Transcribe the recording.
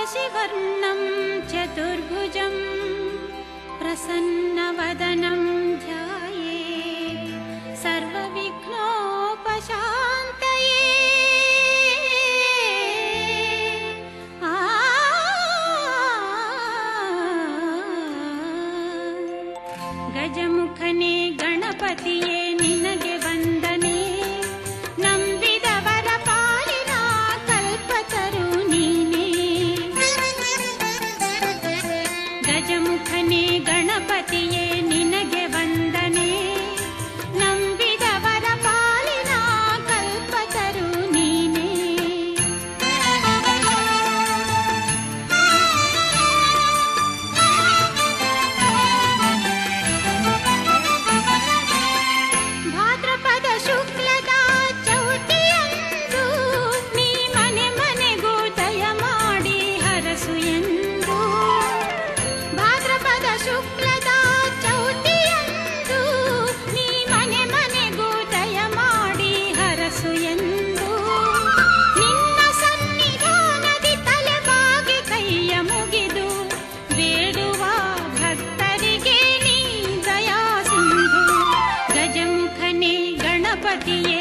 शशिवर्णं चतुर्भुजं प्रसन्नवदनं ध्यायेत् सर्वविघ्नोपशान्तये। गजमुखने गणपतिये निनगे वंदने, ನಂಬಿದವರ ಪಾಲಿನ ಕಲ್ಪತರು ನೀನೇ। ಗಜಮುಖನೇ ಗಣಪತಿಯೇ ನಿನಗೆ ವಂದನೆ, ನಂಬಿದವರ ಪಾಲಿನ ಕಲ್ಪತರು ನೀನೇ। ಭಾದ್ರಪದ ಶುಕ್ಲದ ಚೌತಿಯಂದು ನೀ ಮನೆ ಮನೆಗೂ ದಯ ಮಾಡಿ ಹರಸು ಎಂದು। ಭಾದ್ರಪದ ಶುಕ್ಲದ ಚೌತಿಯಂದು ನೀ ಮನೆ ಮನೆಗೂ ದಯ ಮಾಡಿ ಹರಸು ಎಂದು। ನಿನ್ನ ಸನ್ನಿಧಾನದಿ ತಲೆಬಾಗಿ ಕೈಯ ಮುಗಿದು ಬೇಡುವ ಭಕ್ತರಿಗೆ ನೀ ದಯಾ ಸಿಂಧು। ಗಜಮುಖನೇ ಗಣಪತಿಯೇ